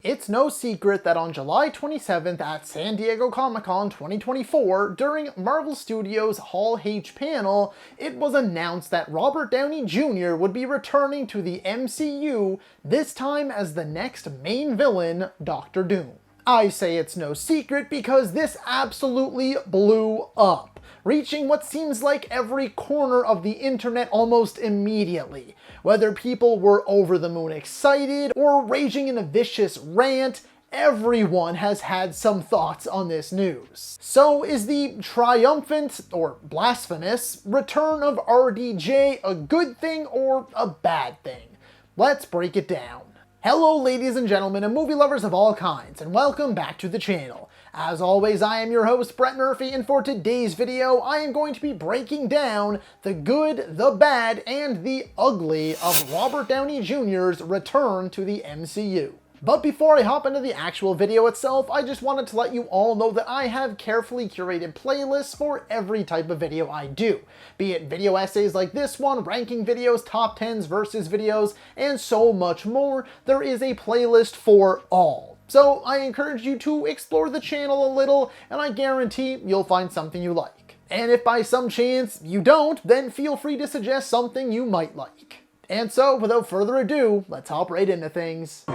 It's no secret that on July 27th at San Diego Comic-Con 2024, during Marvel Studios' Hall H panel, it was announced that Robert Downey Jr. would be returning to the MCU, this time as the next main villain, Doctor Doom. I say it's no secret because this absolutely blew up, reaching what seems like every corner of the internet almost immediately. Whether people were over the moon excited or raging in a vicious rant, everyone has had some thoughts on this news. So is the triumphant, or blasphemous, return of RDJ a good thing or a bad thing? Let's break it down. Hello ladies and gentlemen and movie lovers of all kinds, and welcome back to the channel. As always, I am your host, Brett Murphy, and for today's video, I am going to be breaking down the good, the bad, and the ugly of Robert Downey Jr.'s return to the MCU. But before I hop into the actual video itself, I just wanted to let you all know that I have carefully curated playlists for every type of video I do. Be it video essays like this one, ranking videos, top 10s versus videos, and so much more, there is a playlist for all. So I encourage you to explore the channel a little, and I guarantee you'll find something you like. And if by some chance you don't, then feel free to suggest something you might like. And so, without further ado, let's hop right into things.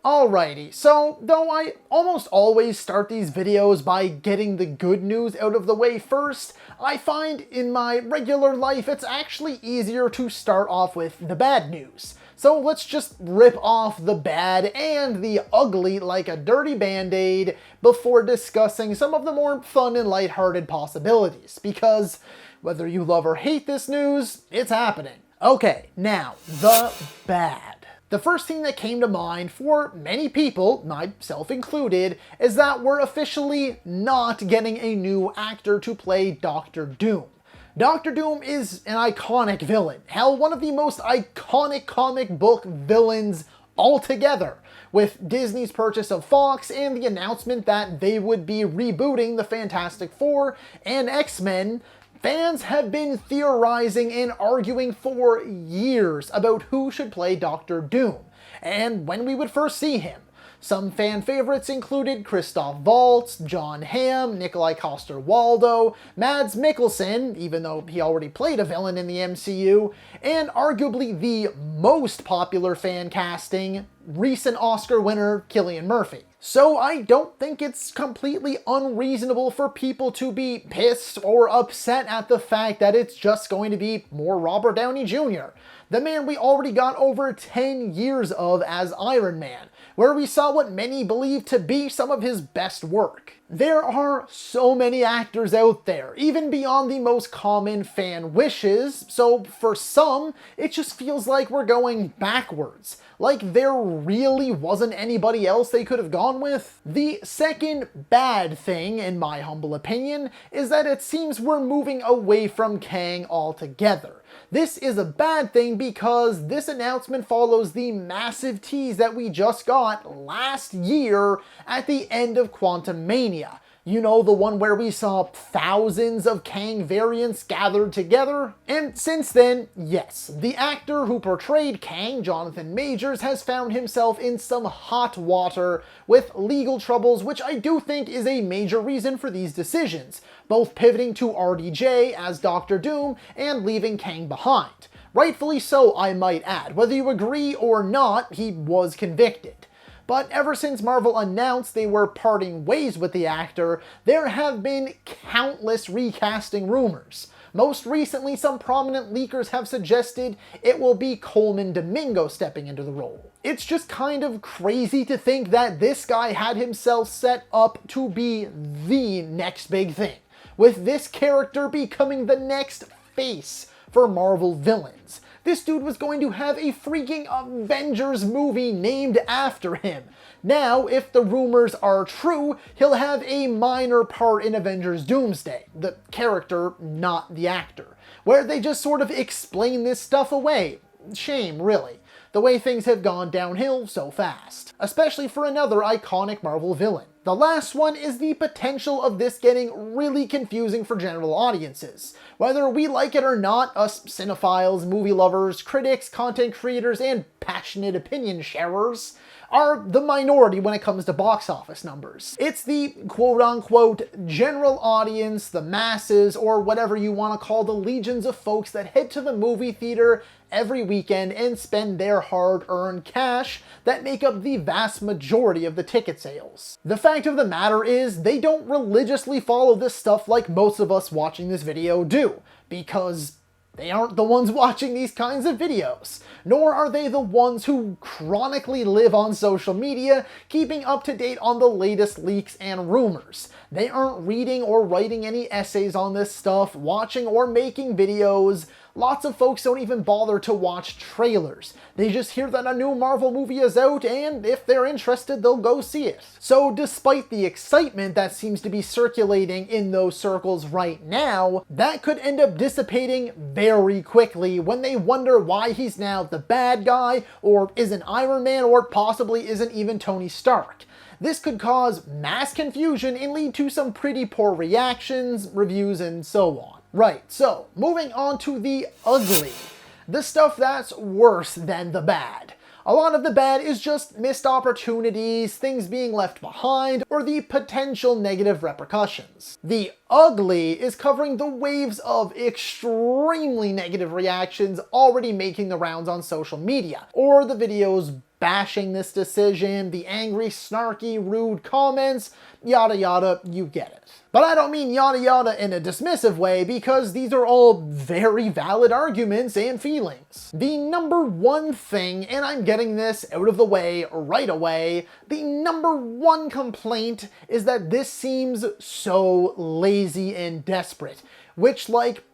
Alrighty, so though I almost always start these videos by getting the good news out of the way first, I find in my regular life it's actually easier to start off with the bad news. So let's just rip off the bad and the ugly like a dirty band-aid before discussing some of the more fun and lighthearted possibilities, because whether you love or hate this news, it's happening. Okay, now, the bad. The first thing that came to mind for many people, myself included, is that we're officially not getting a new actor to play Doctor Doom. Doctor Doom is an iconic villain. Hell, one of the most iconic comic book villains altogether. With Disney's purchase of Fox and the announcement that they would be rebooting the Fantastic Four and X-Men, fans have been theorizing and arguing for years about who should play Doctor Doom, and when we would first see him. Some fan favorites included Christoph Waltz, John Hamm, Nikolai Coster-Waldau, Mads Mikkelsen, even though he already played a villain in the MCU, and arguably the most popular fan casting, recent Oscar winner Cillian Murphy. So I don't think it's completely unreasonable for people to be pissed or upset at the fact that it's just going to be more Robert Downey Jr., the man we already got over 10 years of as Iron Man, where we saw what many believe to be some of his best work. There are so many actors out there, even beyond the most common fan wishes, so for some, it just feels like we're going backwards. Like there really wasn't anybody else they could have gone with. The second bad thing, in my humble opinion, is that it seems we're moving away from Kang altogether. This is a bad thing because this announcement follows the massive tease that we just got last year at the end of Quantumania. You know, the one where we saw thousands of Kang variants gathered together? And since then, yes, the actor who portrayed Kang, Jonathan Majors, has found himself in some hot water with legal troubles, which I do think is a major reason for these decisions, both pivoting to RDJ as Doctor Doom and leaving Kang behind. Rightfully so, I might add. Whether you agree or not, he was convicted. But ever since Marvel announced they were parting ways with the actor, there have been countless recasting rumors. Most recently, some prominent leakers have suggested it will be Coleman Domingo stepping into the role. It's just kind of crazy to think that this guy had himself set up to be the next big thing, with this character becoming the next face for Marvel villains. This dude was going to have a freaking Avengers movie named after him. Now, if the rumors are true, he'll have a minor part in Avengers Doomsday, the character, not the actor, where they just sort of explain this stuff away. Shame, really, the way things have gone downhill so fast, especially for another iconic Marvel villain. The last one is the potential of this getting really confusing for general audiences. Whether we like it or not, us cinephiles, movie lovers, critics, content creators, and passionate opinion sharers are the minority when it comes to box office numbers. It's the quote-unquote general audience, the masses, or whatever you want to call the legions of folks that head to the movie theater every weekend and spend their hard-earned cash that make up the vast majority of the ticket sales. The fact of the matter is, they don't religiously follow this stuff like most of us watching this video do, because they aren't the ones watching these kinds of videos, nor are they the ones who chronically live on social media, keeping up to date on the latest leaks and rumors. They aren't reading or writing any essays on this stuff, watching or making videos. Lots of folks don't even bother to watch trailers. They just hear that a new Marvel movie is out, and if they're interested, they'll go see it. So despite the excitement that seems to be circulating in those circles right now, that could end up dissipating very quickly when they wonder why he's now the bad guy, or isn't Iron Man, or possibly isn't even Tony Stark. This could cause mass confusion and lead to some pretty poor reactions, reviews, and so on. Right, so moving on to the ugly. The stuff that's worse than the bad. A lot of the bad is just missed opportunities, things being left behind, or the potential negative repercussions. The ugly is covering the waves of extremely negative reactions already making the rounds on social media, or the videos bashing this decision, the angry, snarky, rude comments, yada yada, you get it. But I don't mean yada yada in a dismissive way, because these are all very valid arguments and feelings. The number one thing, and I'm getting this out of the way right away, the number one complaint is that this seems so lazy and desperate, which, like,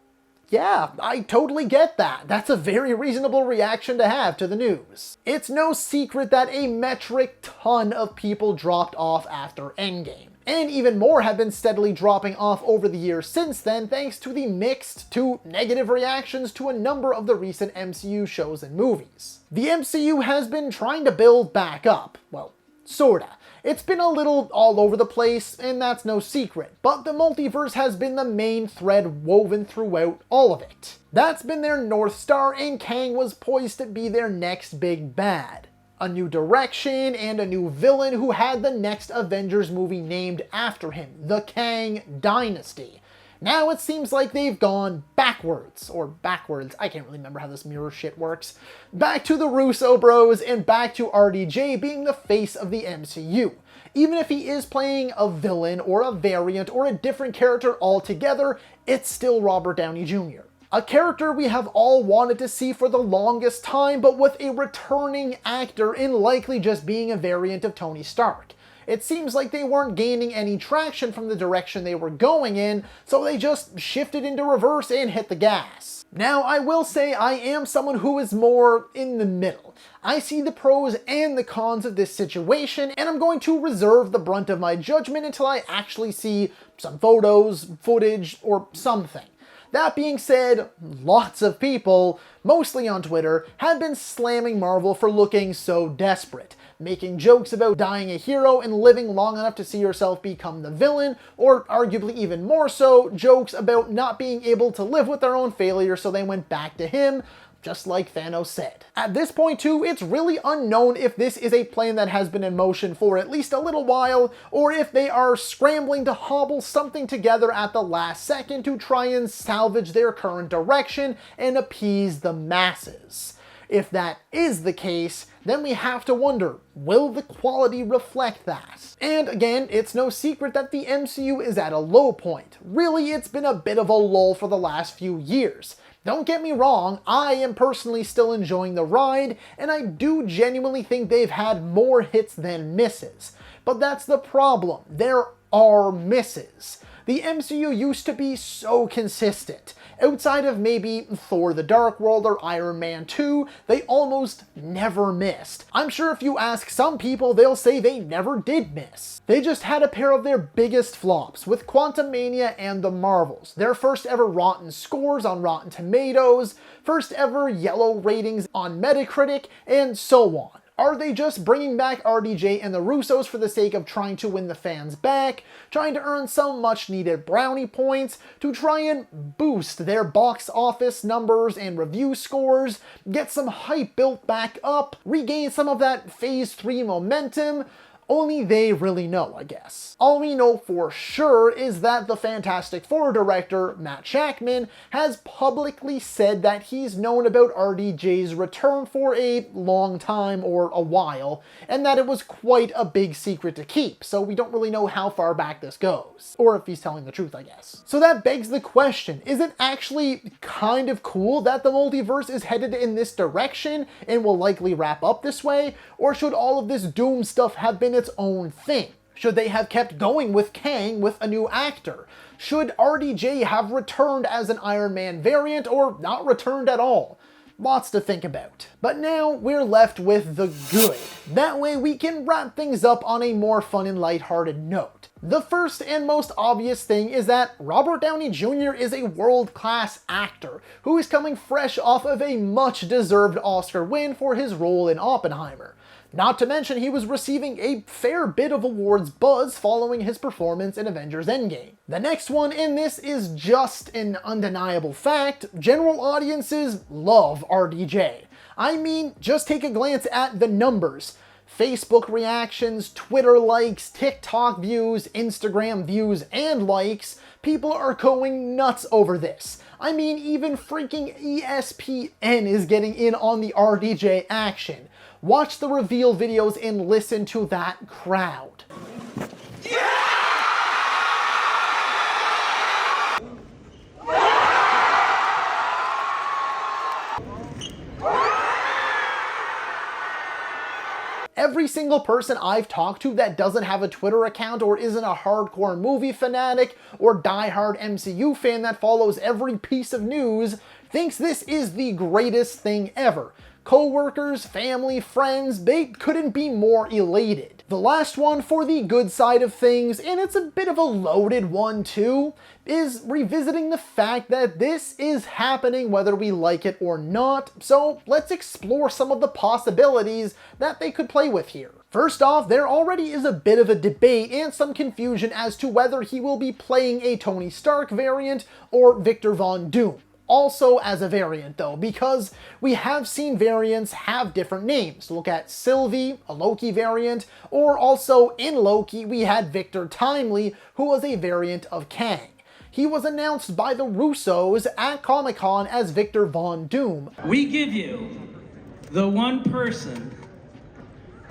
yeah, I totally get that. That's a very reasonable reaction to have to the news. It's no secret that a metric ton of people dropped off after Endgame. And even more have been steadily dropping off over the years since then, thanks to the mixed to negative reactions to a number of the recent MCU shows and movies. The MCU has been trying to build back up. Well, sorta. It's been a little all over the place, and that's no secret, but the multiverse has been the main thread woven throughout all of it. That's been their North Star, and Kang was poised to be their next big bad. A new direction and a new villain who had the next Avengers movie named after him, the Kang Dynasty. Now it seems like they've gone backwards, I can't really remember how this mirror shit works. Back to the Russo bros and back to RDJ being the face of the MCU. Even if he is playing a villain or a variant or a different character altogether, it's still Robert Downey Jr. A character we have all wanted to see for the longest time, but with a returning actor and likely just being a variant of Tony Stark. It seems like they weren't gaining any traction from the direction they were going in, so they just shifted into reverse and hit the gas. Now, I will say I am someone who is more in the middle. I see the pros and the cons of this situation, and I'm going to reserve the brunt of my judgment until I actually see some photos, footage, or something. That being said, lots of people, mostly on Twitter, have been slamming Marvel for looking so desperate, making jokes about dying a hero and living long enough to see yourself become the villain, or arguably even more so, jokes about not being able to live with their own failure so they went back to him, just like Thanos said. At this point too, it's really unknown if this is a plan that has been in motion for at least a little while, or if they are scrambling to hobble something together at the last second to try and salvage their current direction and appease the masses. If that is the case, then we have to wonder, will the quality reflect that? And again, it's no secret that the MCU is at a low point. Really, it's been a bit of a lull for the last few years. Don't get me wrong, I am personally still enjoying the ride, and I do genuinely think they've had more hits than misses. But that's the problem, there are misses. The MCU used to be so consistent. Outside of maybe Thor: The Dark World or Iron Man 2, they almost never missed. I'm sure if you ask some people, they'll say they never did miss. They just had a pair of their biggest flops with Quantumania and The Marvels, their first ever rotten scores on Rotten Tomatoes, first ever yellow ratings on Metacritic, and so on. Are they just bringing back RDJ and the Russos for the sake of trying to win the fans back, trying to earn some much needed brownie points, to try and boost their box office numbers and review scores, get some hype built back up, regain some of that Phase 3 momentum? Only they really know, I guess. All we know for sure is that the Fantastic Four director, Matt Shakman, has publicly said that he's known about RDJ's return for a long time or a while, and that it was quite a big secret to keep, so we don't really know how far back this goes. Or if he's telling the truth, I guess. So that begs the question, is it actually kind of cool that the multiverse is headed in this direction and will likely wrap up this way? Or should all of this Doom stuff have been its own thing? Should they have kept going with Kang with a new actor? Should RDJ have returned as an Iron Man variant or not returned at all? Lots to think about. But now we're left with the good. That way we can wrap things up on a more fun and lighthearted note. The first and most obvious thing is that Robert Downey Jr. is a world-class actor who is coming fresh off of a much-deserved Oscar win for his role in Oppenheimer. Not to mention he was receiving a fair bit of awards buzz following his performance in Avengers Endgame. The next one in this is just an undeniable fact. General audiences love RDJ. I mean, just take a glance at the numbers. Facebook reactions, Twitter likes, TikTok views, Instagram views, and likes. People are going nuts over this. I mean, even freaking ESPN is getting in on the RDJ action. Watch the reveal videos and listen to that crowd. Every single person I've talked to that doesn't have a Twitter account or isn't a hardcore movie fanatic or diehard MCU fan that follows every piece of news thinks this is the greatest thing ever. Co-workers, family, friends, they couldn't be more elated. The last one for the good side of things, and it's a bit of a loaded one too, is revisiting the fact that this is happening whether we like it or not, so let's explore some of the possibilities that they could play with here. First off, there already is a bit of a debate and some confusion as to whether he will be playing a Tony Stark variant or Victor Von Doom. Also as a variant though, because we have seen variants have different names. Look at Sylvie, a Loki variant, or also in Loki we had Victor Timely, who was a variant of Kang. He was announced by the Russos at Comic-Con as Victor Von Doom. We give you the one person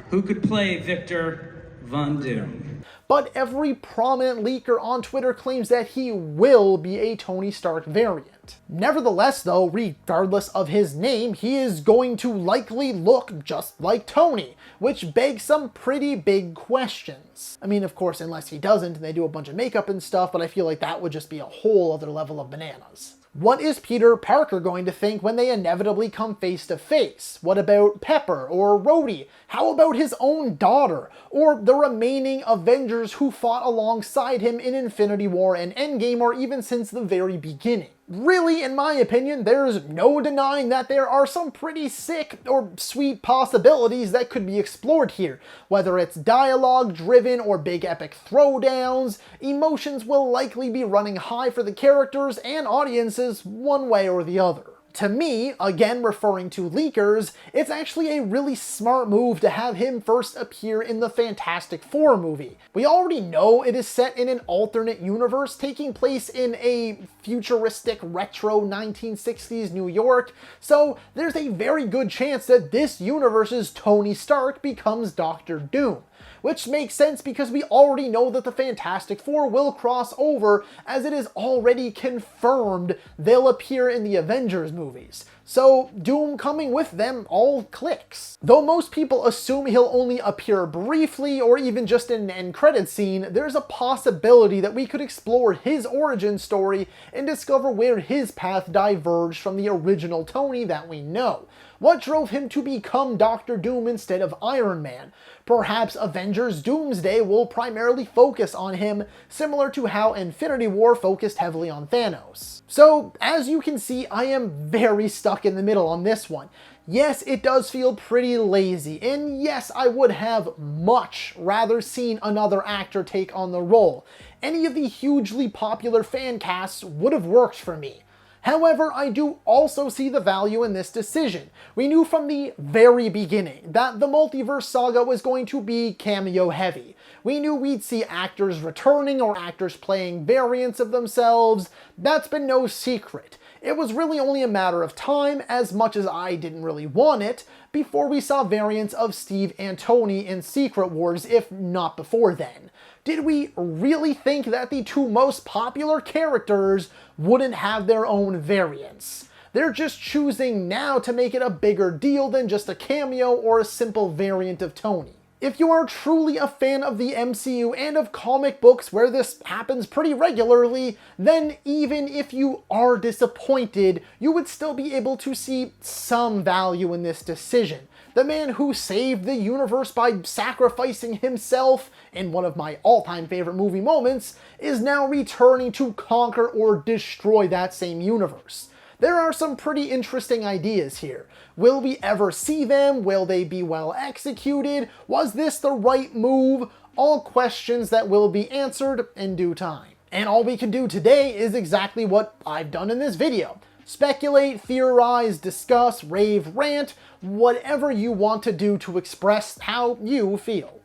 who could play Victor Von Doom. But every prominent leaker on Twitter claims that he will be a Tony Stark variant. Nevertheless though, regardless of his name, he is going to likely look just like Tony, which begs some pretty big questions. I mean, of course, unless he doesn't and they do a bunch of makeup and stuff, but I feel like that would just be a whole other level of bananas. What is Peter Parker going to think when they inevitably come face to face? What about Pepper or Rhodey? How about his own daughter? Or the remaining Avengers who fought alongside him in Infinity War and Endgame, or even since the very beginning? Really, in my opinion, there's no denying that there are some pretty sick or sweet possibilities that could be explored here. Whether it's dialogue-driven or big epic throwdowns, emotions will likely be running high for the characters and audiences one way or the other. To me, again referring to leakers, it's actually a really smart move to have him first appear in the Fantastic Four movie. We already know it is set in an alternate universe taking place in a futuristic retro 1960s New York, so there's a very good chance that this universe's Tony Stark becomes Doctor Doom. Which makes sense because we already know that the Fantastic Four will cross over, as it is already confirmed they'll appear in the Avengers movies. So Doom coming with them all clicks. Though most people assume he'll only appear briefly or even just in an end credit scene, there's a possibility that we could explore his origin story and discover where his path diverged from the original Tony that we know. What drove him to become Doctor Doom instead of Iron Man? Perhaps Avengers Doomsday will primarily focus on him, similar to how Infinity War focused heavily on Thanos. So, as you can see, I am very stuck in the middle on this one. Yes, it does feel pretty lazy, and yes, I would have much rather seen another actor take on the role. Any of the hugely popular fan casts would have worked for me. However, I do also see the value in this decision. We knew from the very beginning that the multiverse saga was going to be cameo heavy. We knew we'd see actors returning or actors playing variants of themselves. That's been no secret. It was really only a matter of time, as much as I didn't really want it, before we saw variants of Steve and Tony in Secret Wars, if not before then. Did we really think that the two most popular characters wouldn't have their own variants? They're just choosing now to make it a bigger deal than just a cameo or a simple variant of Tony. If you are truly a fan of the MCU and of comic books where this happens pretty regularly, then even if you are disappointed, you would still be able to see some value in this decision. The man who saved the universe by sacrificing himself in one of my all-time favorite movie moments is now returning to conquer or destroy that same universe. There are some pretty interesting ideas here. Will we ever see them? Will they be well executed? Was this the right move? All questions that will be answered in due time. And all we can do today is exactly what I've done in this video. Speculate, theorize, discuss, rave, rant, whatever you want to do to express how you feel.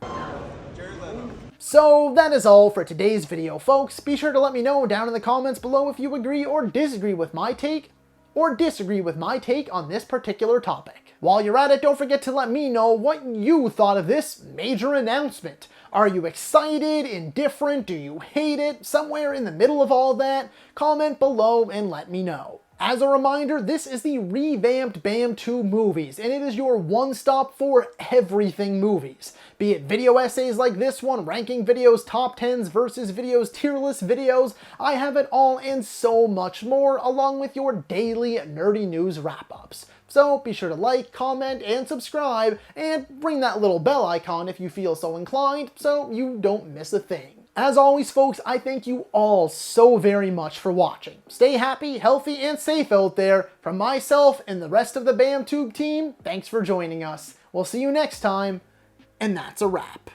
So that is all for today's video, folks. Be sure to let me know down in the comments below if you agree or disagree with my take on this particular topic. While you're at it, don't forget to let me know what you thought of this major announcement. Are you excited, indifferent, do you hate it, somewhere in the middle of all that? Comment below and let me know. As a reminder, this is the revamped BAM 2 movies, and it is your one-stop for everything movies. Be it video essays like this one, ranking videos top 10s versus videos tier list videos, I have it all and so much more, along with your daily nerdy news wrap-ups. So be sure to like, comment, and subscribe, and ring that little bell icon if you feel so inclined, so you don't miss a thing. As always, folks, I thank you all so very much for watching. Stay happy, healthy, and safe out there. From myself and the rest of the BAMTube team, thanks for joining us. We'll see you next time, and that's a wrap.